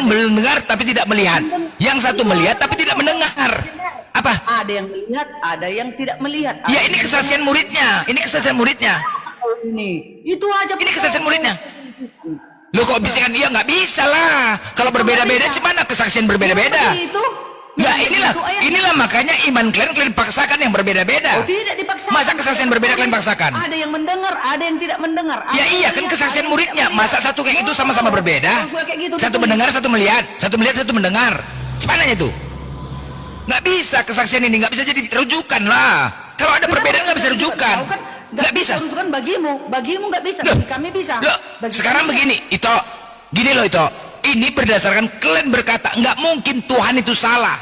mendengar tapi tidak melihat. Yang satu melihat tapi tidak mendengar. Apa? Ada yang melihat, ada yang tidak melihat. Ya ini kesaksian muridnya. Ini kesaksian muridnya. Ini itu aja. Ini kesaksian muridnya. Lo kok bisa kan? Iya nggak bisa lah. Kalau berbeda-beda gimana kesaksian berbeda-beda? Nggak, inilah makanya iman kalian paksakan yang berbeda-beda. Oh, tidak dipaksakan. Masa kesaksian berbeda kalian paksakan? Ada yang mendengar, ada yang tidak mendengar. Ya iya kan kesaksian muridnya. Masa satu kayak itu sama-sama berbeda? Satu mendengar, satu melihat, satu melihat, satu mendengar. Gimana itu? Nggak bisa kesaksian ini, nggak bisa jadi rujukan lah. Kalau ada perbedaan nggak bisa rujukan. Nggak bisa. Rujukan bagimu nggak bisa. Bagi kami bisa. Loh, sekarang begini, Ito. Gini loh Ito. Ini berdasarkan kalian berkata, nggak mungkin Tuhan itu salah.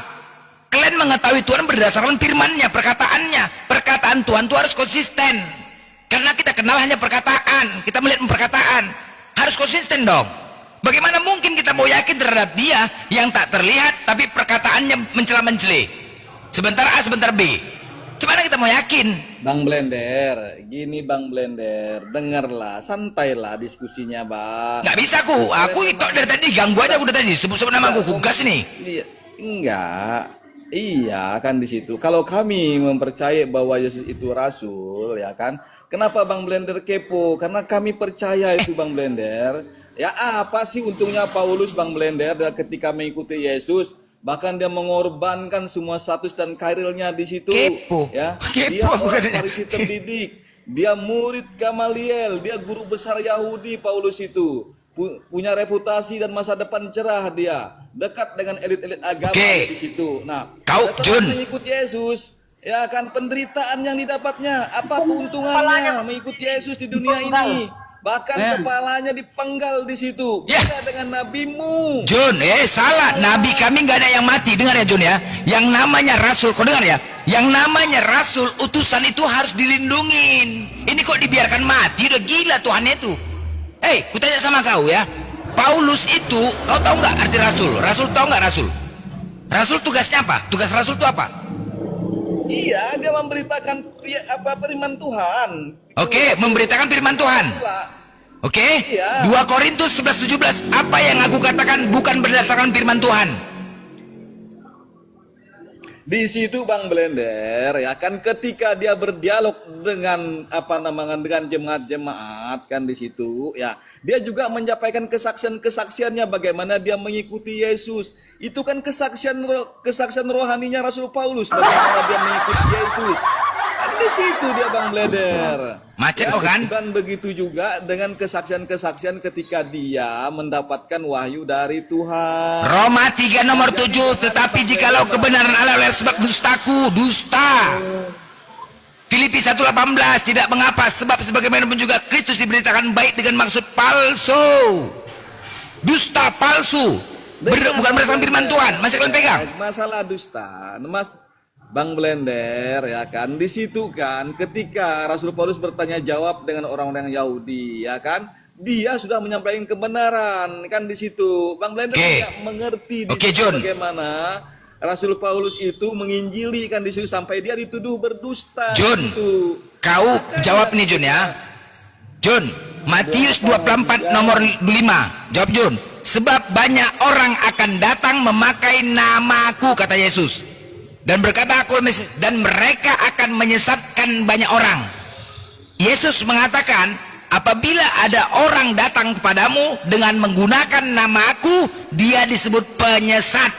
Kalian mengetahui Tuhan berdasarkan firman-Nya, perkataannya. Perkataan Tuhan itu harus konsisten. Karena kita kenal hanya perkataan, kita melihat perkataan. Harus konsisten dong. Bagaimana mungkin kita mau yakin terhadap Dia yang tak terlihat tapi perkataannya mencela-mencela. Sebentar A, sebentar B. Gimana kita mau yakin? Bang Blender, gini Bang Blender, dengarlah, santailah diskusinya Bang. Nggak bisa aku itu dari tadi ganggu aja aku dari tadi, sebut-sebut nama aku gas nih. Iya, enggak, iya kan di situ. Kalau kami mempercayai bahwa Yesus itu Rasul, ya kan? Kenapa Bang Blender kepo? Karena kami percaya itu Bang Blender. Ya apa sih untungnya Paulus Bang Blender ketika mengikuti Yesus? Bahkan dia mengorbankan semua status dan karirnya di situ. Kepo. Ya, Kepo dia orang bukannya. Farisi terdidik. Dia murid Gamaliel, dia guru besar Yahudi Paulus itu. Punya reputasi dan masa depan cerah dia. Dekat dengan elit-elit agama di situ. Nah, kau Jun mengikut Yesus, ya kan penderitaan yang didapatnya, apa keuntungannya mengikuti Yesus di dunia ini? Bahkan kepalanya dipenggal di situ. Beda dengan nabimu. Jun, salah. Nabi kami nggak ada yang mati. Dengar ya Jun ya. Yang namanya Rasul, kau dengar ya. Yang namanya Rasul, utusan itu harus dilindungin. Ini kok dibiarkan mati? Udah gila Tuhan itu. Ku tanya sama kau ya. Paulus itu, kau tahu nggak arti Rasul? Rasul tahu nggak Rasul? Rasul tugasnya apa? Tugas Rasul itu apa? Iya, dia memberitakan firman Tuhan. Oke, memberitakan firman Tuhan. Oke, 2 Korintus 11:17. Apa yang aku katakan bukan berdasarkan firman Tuhan. Di situ Bang Blender ya kan ketika dia berdialog dengan dengan jemaat-jemaat kan di situ ya, dia juga menyampaikan kesaksiannya bagaimana dia mengikuti Yesus. Itu kan kesaksian rohaninya Rasul Paulus bagaimana dia mengikuti Yesus. Kan di situ dia Bang Blender. Macet kan? Dan begitu juga dengan kesaksian-kesaksian ketika dia mendapatkan wahyu dari Tuhan. Roma 3 nomor 7. Tetapi jikalau kebenaran Allah oleh sebab dustaku, dusta. Filipi 1:18. Tidak mengapa, sebab sebagaimanapun juga Kristus diberitakan baik dengan maksud palsu. Dusta, palsu. Bukan berdasarkan firman Tuhan. Masih kalian pegang? Masalah dusta, Bang Blender ya kan di situ kan ketika Rasul Paulus bertanya jawab dengan orang-orang Yahudi ya kan, dia sudah menyampaikan kebenaran kan di situ. Bang Blender tidak mengerti di situ bagaimana Rasul Paulus itu menginjili kan di situ sampai dia dituduh berdusta. Jun, kau jawab nih Jun ya. Jun, Matius 24 nomor 5. Jawab Jun. Sebab banyak orang akan datang memakai namaku, kata Yesus. Dan berkata aku Mesias, dan mereka akan menyesatkan banyak orang. Yesus mengatakan, apabila ada orang datang kepadamu dengan menggunakan namaku, dia disebut penyesat.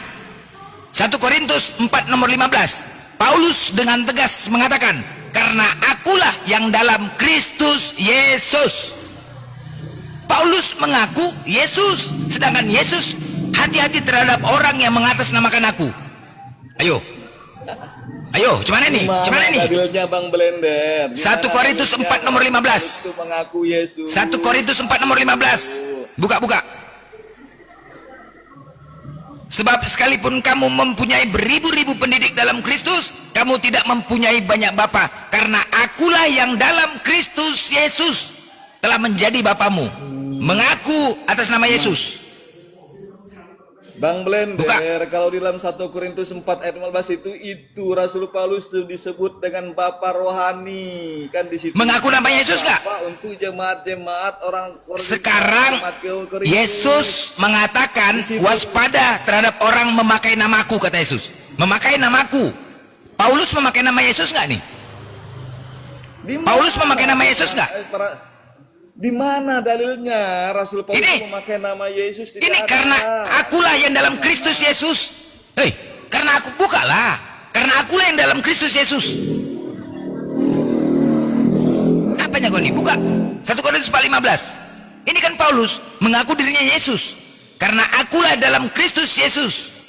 1 Korintus 4 nomor 15. Paulus dengan tegas mengatakan, karena akulah yang dalam Kristus Yesus. Paulus mengaku Yesus, sedangkan Yesus hati-hati terhadap orang yang mengatasnamakan aku. Ayo, gimana nih? Gimana nih? Dalilnya Bang Blender. 1 Korintus 4 nomor 15. Itu mengaku Yesus. 1 Korintus 4 nomor 15. Buka. Sebab sekalipun kamu mempunyai beribu-ribu pendidik dalam Kristus, kamu tidak mempunyai banyak bapa, karena akulah yang dalam Kristus Yesus telah menjadi bapamu. Mengaku atas nama Yesus. Bang Blender, Buka. kalau di dalam 1 Korintus 4 ayat 15 itu Rasul Paulus disebut dengan Bapa rohani, kan di situ. Mengaku nama Yesus nggak? Bapa untuk jemaat-jemaat orang Sekarang jemaat Korintus. Yesus mengatakan waspada terhadap orang memakai namaku, kata Yesus. Memakai namaku. Paulus memakai nama Yesus nggak nih? Di mana? Paulus memakai nama Yesus nggak? Di mana dalilnya Rasul Paulus Ini- memakai nama Yesus? Tidak Ini ada. karena akulah yang dalam Kristus Yesus. Hei, karena aku bukalah. Karena akulah yang dalam Kristus Yesus. Apanya kau nih? Buka. 1 Korintus 4:15. Ini kan Paulus mengaku dirinya Yesus. Karena akulah dalam Kristus Yesus.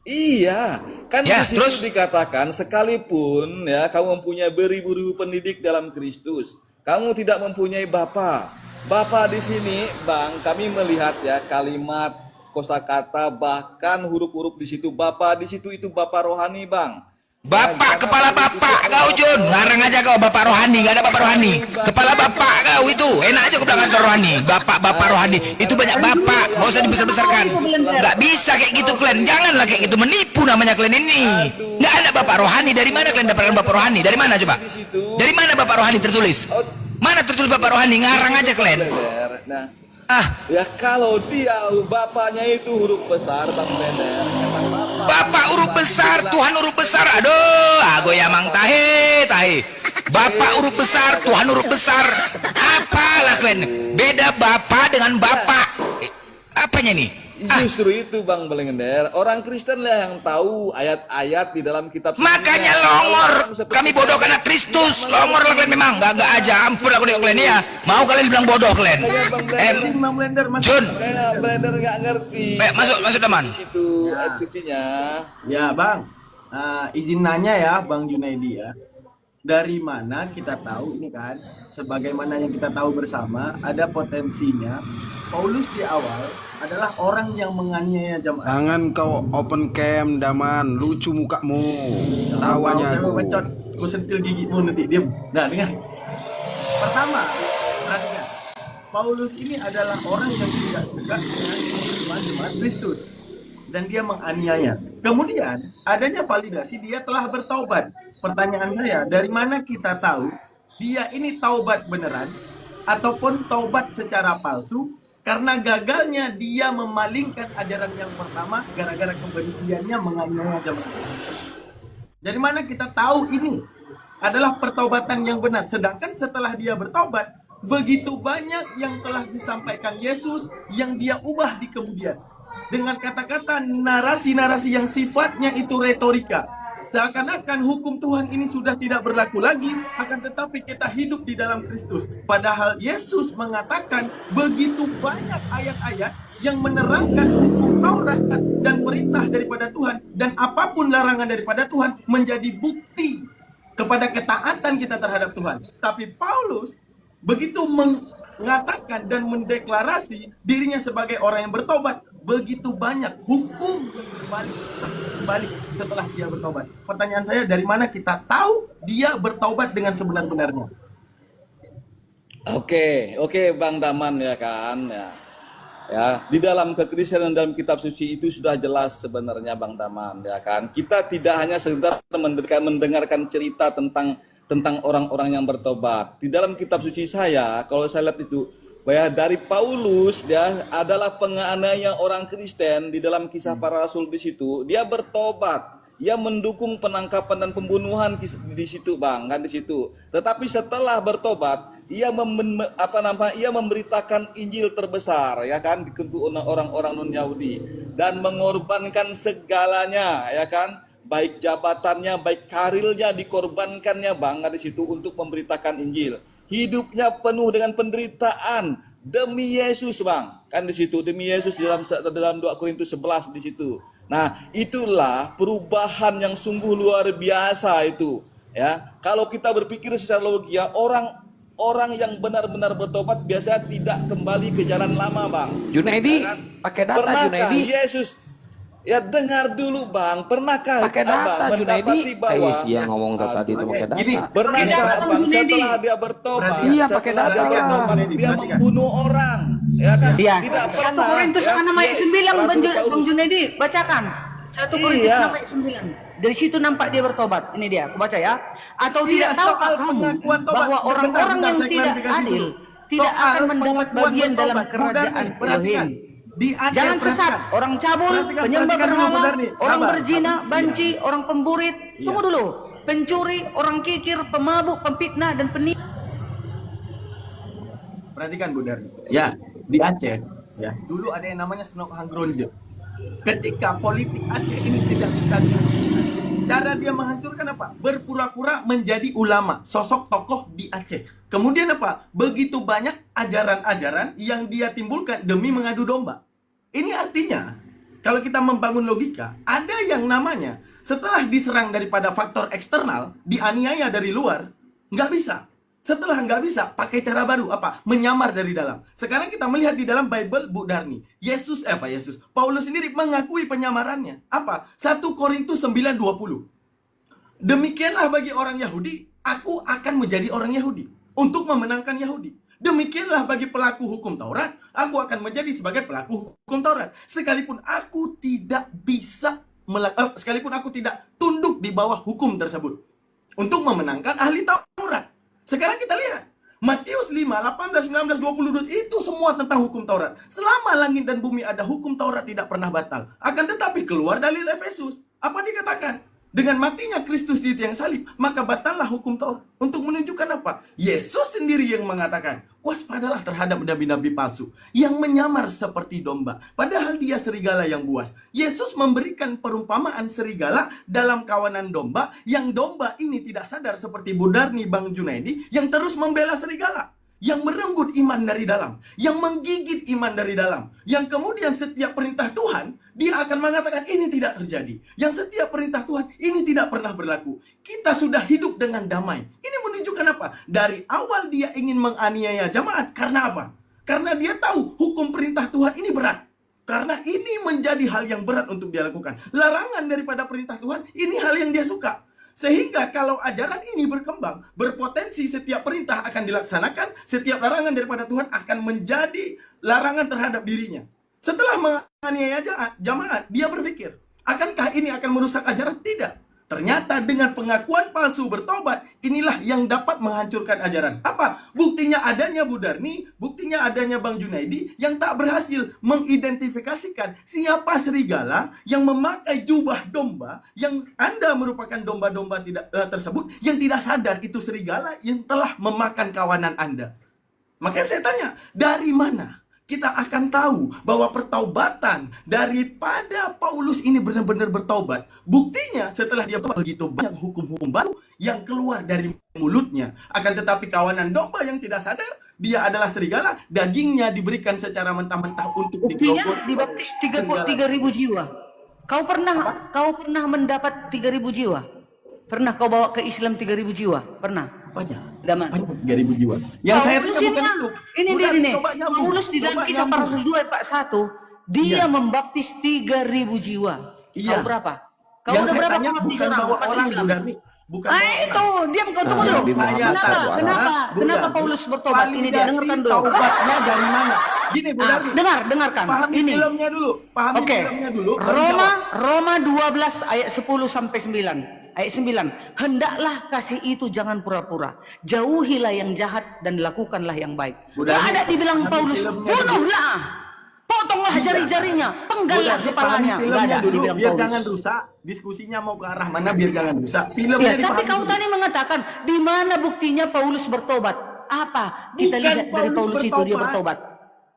Iya, kan Ya, di situ terus? dikatakan sekalipun ya kamu mempunyai beribu-ribu pendidik dalam Kristus, kamu tidak mempunyai Bapa. Bapa di sini, Bang, kami melihat ya kalimat kosakata bahkan huruf-huruf di situ Bapa di situ itu Bapa rohani, Bang. Bapak, kepala bapak kau Jun, ngarang aja kau bapak rohani, nggak ada bapak rohani. Kepala bapak kau itu, enak aja kau bilang kantor rohani. Bapak rohani, itu banyak bapak, nggak usah dibesar-besarkan. Nggak bisa kayak gitu kalian, janganlah kayak gitu, menipu namanya kalian ini. Nggak ada bapak rohani, dari mana kalian dapatkan bapak rohani? Dari mana coba? Dari mana bapak rohani tertulis? Mana tertulis bapak rohani? Ngarang aja kalian. Nah, Ah, ya kalau dia bapaknya itu huruf besar, Bang Blender. Emang bapak huruf besar, Tuhan huruf besar. Aduh, aku yamang tahe. Bapak huruf besar, Tuhan huruf besar. Apalah kalian? Beda bapak dengan bapak. Apanya nih? Justru itu Bang Blender, orang Kristen lah yang tahu ayat-ayat di dalam kitab suci. Makanya longor. Kami bodoh karena Kristus. Longor lah kalian memang. Gak aja. Ampun aku dengan kalian ya. Mau kalian bilang bodoh kalian. Bang Blender masuk. Jun, Kayak Blender nggak ngerti. masuk teman. Di situ ayat sucinya. Ya Bang, izin nanya ya Bang Junaidi ya. Dari mana kita tahu ini kan, sebagaimana yang kita tahu bersama, ada potensinya Paulus di awal adalah orang yang menganiaya jemaat. Jangan kau open cam, Daman. Lucu mukamu. Tawanya Saya aku. mau bacot, gue sentil gigimu nanti, diem. Nah, dengar. Pertama, perhatikan. Paulus ini adalah orang yang tidak suka dengan jemaat Kristus. Dan dia menganiaya. Kemudian, adanya validasi dia telah bertaubat. Pertanyaan saya, dari mana kita tahu dia ini taubat beneran ataupun taubat secara palsu karena gagalnya dia memalingkan ajaran yang pertama gara-gara kebenciannya menganiaya jemaat. Dari mana kita tahu ini adalah pertaubatan yang benar? Sedangkan setelah dia bertaubat, begitu banyak yang telah disampaikan Yesus yang dia ubah di kemudian. Dengan kata-kata narasi-narasi yang sifatnya itu retorika. Seakan-akan hukum Tuhan ini sudah tidak berlaku lagi, akan tetapi kita hidup di dalam Kristus. Padahal Yesus mengatakan begitu banyak ayat-ayat yang menerangkan hukum Taurat dan perintah daripada Tuhan, dan apapun larangan daripada Tuhan menjadi bukti kepada ketaatan kita terhadap Tuhan. Tapi Paulus begitu mengatakan dan mendeklarasi dirinya sebagai orang yang bertobat, begitu banyak hukum yang berbalik setelah dia bertobat. Pertanyaan saya, dari mana kita tahu dia bertobat dengan sebenar-benarnya? Oke, Bang Daman ya kan ya. Ya, di dalam kekristenan dalam kitab suci itu sudah jelas sebenarnya Bang Daman ya kan. Kita tidak hanya sekedar mendengarkan cerita tentang orang-orang yang bertobat. Di dalam kitab suci saya, kalau saya lihat itu bahwa dari Paulus dia adalah penganiaya orang Kristen di dalam kisah para rasul di situ, dia bertobat. Ia mendukung penangkapan dan pembunuhan di situ, Bang, kan di situ. Tetapi setelah bertobat, ia memberitakan Injil terbesar, ya kan, di orang-orang non-Yahudi dan mengorbankan segalanya, ya kan, baik jabatannya, baik karirnya dikorbankannya, Bang, kan di situ untuk memberitakan Injil. Hidupnya penuh dengan penderitaan demi Yesus, Bang, kan di situ, demi Yesus dalam 2 Korintus 11 di situ. Nah, itulah perubahan yang sungguh luar biasa itu, ya. Kalau kita berpikir secara logika, orang yang benar-benar bertobat biasanya tidak kembali ke jalan lama, Bang. Junaidi, Ya kan? pakai data Pernahkah Junaidi. Yesus, ya dengar dulu, Bang, pernahkah Pakai data mendapati Junaidi. bahwa Iya ngomong tadi itu pakai data. Gini, pernahkah, Bang, setelah dia bertobat, Iya, pakai setelah dia data. bertobat, dia Perhatikan. membunuh orang. Ya kan? Iya. Tidak 1 pernah. Korintus ya, 6 ayat 9 Rasul Bang Paulus. Junedi, bacakan. 1 Korintus Iya. 6 ayat 9. Dari situ nampak dia bertobat. Ini dia, aku baca ya. Atau Iya, tidak tahukah soal kamu pengakuan tobat. bahwa orang-orang Bentar, yang saya tidak klarifikasi adil dulu. tidak Soal akan mendapat pengakuan bagian dalam bertobat. kerajaan Mudarni, perhatikan. Elohim. Di Aceh, Jangan sesat, perhatikan. orang cabul, Perhatikan, penyembah perhatikan dulu, berhala, Mudarni. orang Sabar, berzina, sabar. banci, orang pemburit. Iya. Tunggu dulu. Pencuri, orang kikir, pemabuk, pemfitnah dan penipu. Perhatikan Bu Darni. Ya, di Aceh ya, dulu ada yang namanya Senok Hangronde. Ketika politik Aceh ini tidak bisa dihancurkan, cara dia menghancurkan apa? Berpura-pura menjadi ulama, sosok tokoh di Aceh. Kemudian apa? Begitu banyak ajaran-ajaran yang dia timbulkan demi mengadu domba. Ini artinya, kalau kita membangun logika, ada yang namanya setelah diserang daripada faktor eksternal, dianiaya dari luar, nggak bisa. Setelah nggak bisa, pakai cara baru apa? Menyamar dari dalam. Sekarang kita melihat di dalam Bible Bu Darni, Paulus sendiri mengakui penyamarannya. Apa? 1 Korintus 9:20. Demikianlah bagi orang Yahudi, aku akan menjadi orang Yahudi untuk memenangkan Yahudi. Demikianlah bagi pelaku hukum Taurat, aku akan menjadi sebagai pelaku hukum Taurat. Sekalipun aku tidak tunduk di bawah hukum tersebut untuk memenangkan ahli Taurat. Sekarang kita lihat Matius 5, 18, 19, 22 itu semua tentang hukum Taurat. Selama langit dan bumi ada, hukum Taurat tidak pernah batal. Akan tetapi keluar dalil Efesus. Apa dikatakan? Dengan matinya Kristus di tiang salib, maka batallah hukum Taurat. Untuk menunjukkan apa? Yesus sendiri yang mengatakan, waspadalah terhadap nabi-nabi palsu yang menyamar seperti domba, padahal dia serigala yang buas. Yesus memberikan perumpamaan serigala dalam kawanan domba, yang domba ini tidak sadar seperti Bu Darni, Bang Junaidi, yang terus membela serigala, yang merenggut iman dari dalam, yang menggigit iman dari dalam, yang kemudian setiap perintah Tuhan, dia akan mengatakan ini tidak terjadi. Yang setiap perintah Tuhan, ini tidak pernah berlaku. Kita sudah hidup dengan damai. Ini menunjukkan apa? Dari awal dia ingin menganiaya jemaat. Karena apa? Karena dia tahu hukum perintah Tuhan ini berat. Karena ini menjadi hal yang berat untuk dia lakukan. Larangan daripada perintah Tuhan, ini hal yang dia suka. Sehingga kalau ajaran ini berkembang, berpotensi setiap perintah akan dilaksanakan, setiap larangan daripada Tuhan akan menjadi larangan terhadap dirinya. Setelah menganiaya jamaat, dia berpikir, akankah ini akan merusak ajaran? Tidak. Ternyata dengan pengakuan palsu bertobat, inilah yang dapat menghancurkan ajaran. Apa? Buktinya adanya Bu Darni, buktinya adanya Bang Junaidi yang tak berhasil mengidentifikasikan siapa serigala yang memakai jubah domba, yang Anda merupakan domba-domba tersebut, yang tidak sadar itu serigala yang telah memakan kawanan Anda. Makanya saya tanya, dari mana kita akan tahu bahwa pertaubatan daripada Paulus ini benar-benar bertaubat? Buktinya setelah dia bertobat, begitu banyak hukum-hukum baru yang keluar dari mulutnya. Akan tetapi kawanan domba yang tidak sadar, dia adalah serigala, dagingnya diberikan secara mentah-mentah untuk Buktinya digrogol. dibaptis 3.000 jiwa. Kau pernah mendapat 3.000 jiwa? Pernah kau bawa ke Islam 3.000 jiwa? Pernah? Banyak. Daman. Banyak 3.000 jiwa. Yang saya Paulus temukan ini, itu. ini Bukan, dia nih. coba nyambung. Paulus di dalam Coba Kisah Para nyambung. Rasul 2 ayat 1, dia membaptis 3.000 jiwa. Iya. Kau berapa? Kau Yang udah saya berapa tanya membaptis bukan orang? bawa Masuk orang, Islam? Bu Darni. Bukan bawa Itu, diam kau tunggu orang. dulu. Yang saya Kenapa? tahu, Bu Kenapa Darni, Paulus bertobat? Ini dia, dengarkan dulu. Taubatnya dari mana? Gini Bu Darni. Dengarkan. Pahami Ini. filmnya dulu. Pahami Oke. filmnya dulu. baru jawab. Roma 12 ayat 10 sampai 9. Ayat 9. Hendaklah kasih itu jangan pura-pura. Jauhilah yang jahat dan lakukanlah yang baik. Budak, Nggak ada dibilang pahami Paulus, filmnya bunuhlah. Potonglah Tidak. jari-jarinya, penggallah Budak, kepalanya. pahami Nggak filmnya ada dulu, dibilang biar Paulus. jangan rusak. Diskusinya mau ke arah mana biar jangan rusak. Filmnya Ya, tapi dipahami kau dulu. tadi mengatakan di mana buktinya Paulus bertobat? Apa? Kita Bukan lihat dari Paulus Paulus itu dia bertobat.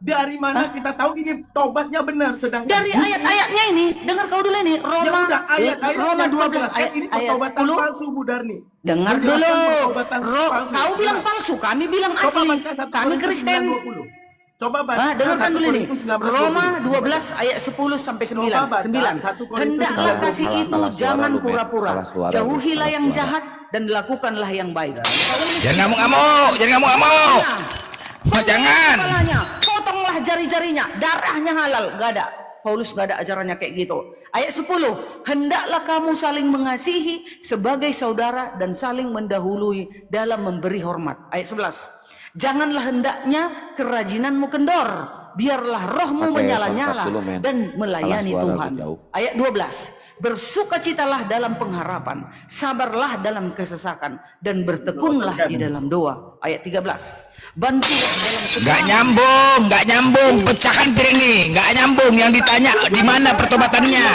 Dari mana kita tahu ini tobatnya benar? Sedangkan Dari ayat-ayatnya ini, dengar kau dulu ini, Ya Roma udah, ayat-ayat Roma yang 12 menjelaskan ayat, ini ayat pertobatan 10. palsu Bu Darni. Dengar dulu. Menjelaskan pertobatan palsu. Kau bilang palsu, kami bilang Coba asli. baca 1 Kami Korintus Kristen. 9:20. Coba baca Dengarkan 1 dulu ini. Korintus 19:20. Roma 12 ayat 10 sampai 9. Coba baca 9. 1 Korintus Hendaklah 19:20. kasih itu Salah suara jangan lu, Bet. pura-pura. Salah suara lu, Jauhilah salah yang suara. jahat dan lakukanlah yang baik. Jangan ngamuk-ngamuk, jangan ngamuk-ngamuk. Jangan. Kepalanya, potonglah jari-jarinya, darahnya halal. Gak ada. Paulus gak ada ajarannya kayak gitu. Ayat 10. Hendaklah kamu saling mengasihi sebagai saudara dan saling mendahului dalam memberi hormat. Ayat 11. Janganlah hendaknya kerajinanmu kendor. biarlah rohmu Oke, menyala-nyala kontak dulu, men. dan melayani Salah suara Tuhan. tuh jauh. Ayat 12, bersukacitalah dalam pengharapan, sabarlah dalam kesesakan, dan bertekunlah di dalam doa. Ayat 13, bantulah dalam Nggak nyambung, pecahkan piring nih, nggak nyambung. Yang ditanya di mana pertobatannya?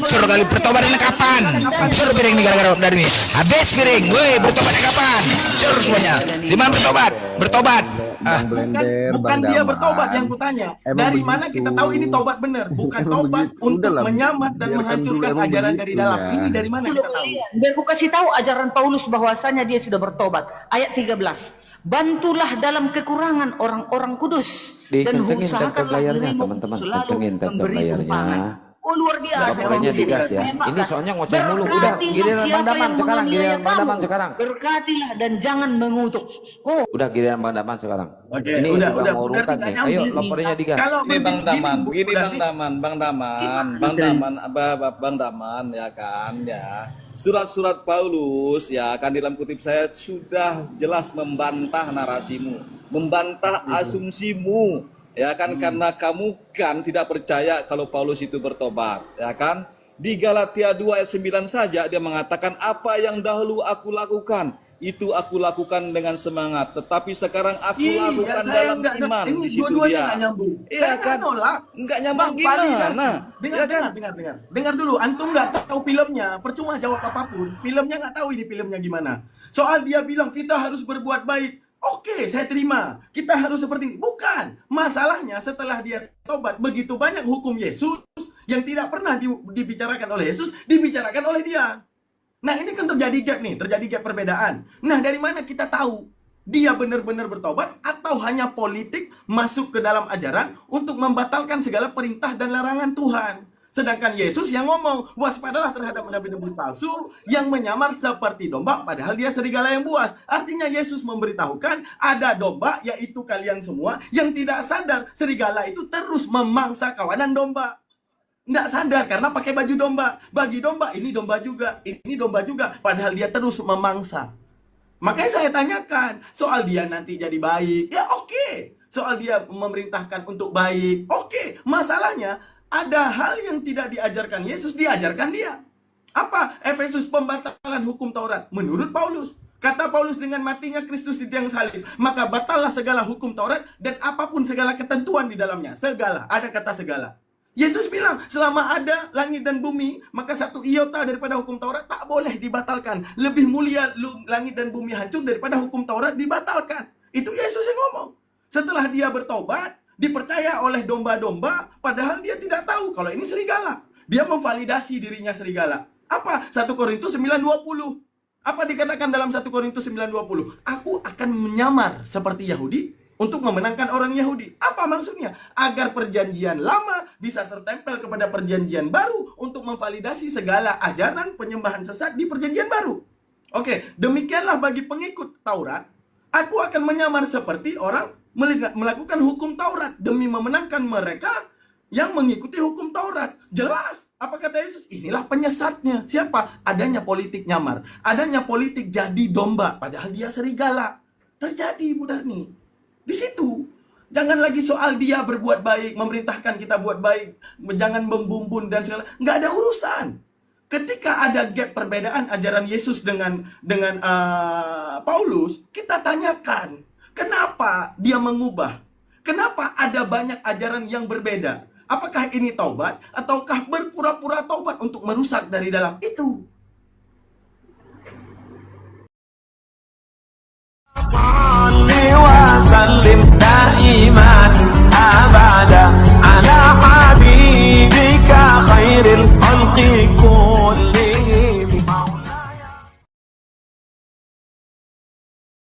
Suruh kali pertobatannya kapan? Suruh piring nih gara-gara dari ini. Habis piring, woi bertobatnya kapan? Suruh semuanya. Di mana bertobat? Bertobat. Bang Blender, Bukan Bang dia Daman. bertobat yang kutanya. Emang Dari begitu. mana kita tahu ini tobat benar? Bukan Emang tobat begitu. untuk Udahlah, menyamar dan biarkan menghancurkan dulu, emang ajaran dari begitu dalam. ya. Ini dari mana kita tahu? Biar ku kasih tahu ajaran Paulus bahwasanya dia sudah bertobat. Ayat 13, bantulah dalam kekurangan orang-orang kudus dan Dikencengin tab-tab usahakanlah layarnya, dirimu teman-teman. selalu Kencengin tab-tab memberi layarnya. tumpangan. Oh luar biasa. Laporannya Bang Sini. digas ya. Ayat Ini 14, soalnya ngoceh mulu. Udah, berkatilah giliran Bang siapa Daman yang sekarang, menganiaya giliran Bang Daman kamu. sekarang. Berkatilah dan jangan mengutuk. Oh, Udah giliran Bang Daman sekarang. Oke, Ini udah, juga berarti mau urungkan nggak nih. nyambung Ayo nih. laporannya digas. Kalau Ini Bang Daman, begini Bang berarti- Daman, Bang Daman ya kan ya. Surat-surat Paulus ya kan dalam kutip saya sudah jelas membantah narasimu, membantah asumsimu ya kan karena kamu kan tidak percaya kalau Paulus itu bertobat ya kan. Di Galatia 2 ayat 9 saja dia mengatakan apa yang dahulu aku lakukan itu aku lakukan dengan semangat, tetapi sekarang aku Iya, lakukan saya dalam nggak- iman. ini Di situ dua-duanya dia. nggak nyambung. Iya Saya kan? nggak nolak. Nggak nyambung Bang, validasi. gimana? Dengar, Ya kan? dengar dulu. Antum nggak tahu filmnya, percuma jawab apapun. Filmnya nggak tahu ini filmnya gimana. Soal dia bilang kita harus berbuat baik. Oke, saya terima. Kita harus seperti ini. Bukan. Masalahnya setelah dia tobat, begitu banyak hukum Yesus yang tidak pernah dibicarakan oleh Yesus, dibicarakan oleh dia. Nah ini kan terjadi gap nih, terjadi gap perbedaan. Nah dari mana kita tahu dia benar-benar bertobat atau hanya politik masuk ke dalam ajaran untuk membatalkan segala perintah dan larangan Tuhan. Sedangkan Yesus yang ngomong, waspadalah terhadap nabi-nabi palsu yang menyamar seperti domba padahal dia serigala yang buas. Artinya Yesus memberitahukan ada domba yaitu kalian semua yang tidak sadar serigala itu terus memangsa kawanan domba. Nggak sadar karena pakai baju domba. Bagi domba, ini domba juga. Ini domba juga. Padahal dia terus memangsa. Makanya saya tanyakan, soal dia nanti jadi baik. Ya oke. Soal dia memerintahkan untuk baik. Oke. Masalahnya, ada hal yang tidak diajarkan Yesus, diajarkan dia. Apa? Efesus pembatalan hukum Taurat. Menurut Paulus. Kata Paulus dengan matinya Kristus di tiang salib. Maka batallah segala hukum Taurat dan apapun segala ketentuan di dalamnya. Segala. Ada kata segala. Yesus bilang, selama ada langit dan bumi, maka satu iota daripada hukum Taurat tak boleh dibatalkan. Lebih mulia langit dan bumi hancur daripada hukum Taurat dibatalkan. Itu Yesus yang ngomong. Setelah dia bertobat, dipercaya oleh domba-domba, padahal dia tidak tahu kalau ini serigala. Dia memvalidasi dirinya serigala. Apa? 1 Korintus 9:20. Apa dikatakan dalam 1 Korintus 9:20? Aku akan menyamar seperti Yahudi untuk memenangkan orang Yahudi. Apa maksudnya? Agar perjanjian lama bisa tertempel kepada perjanjian baru untuk memvalidasi segala ajaran penyembahan sesat di perjanjian baru. Oke, demikianlah bagi pengikut Taurat. Aku akan menyamar seperti orang melakukan hukum Taurat demi memenangkan mereka yang mengikuti hukum Taurat. Jelas. Apa kata Yesus? Inilah penyesatnya. Siapa? Adanya politik nyamar. Adanya politik jadi domba. Padahal dia serigala. Terjadi, Bu Darni. Di situ. Jangan lagi soal dia berbuat baik, memerintahkan kita buat baik, jangan membumbun dan segala. Nggak ada urusan. Ketika ada gap perbedaan ajaran Yesus dengan Paulus, kita tanyakan, kenapa dia mengubah? Kenapa ada banyak ajaran yang berbeda? Apakah ini taubat ataukah berpura-pura taubat untuk merusak dari dalam? Itu. صل وسلم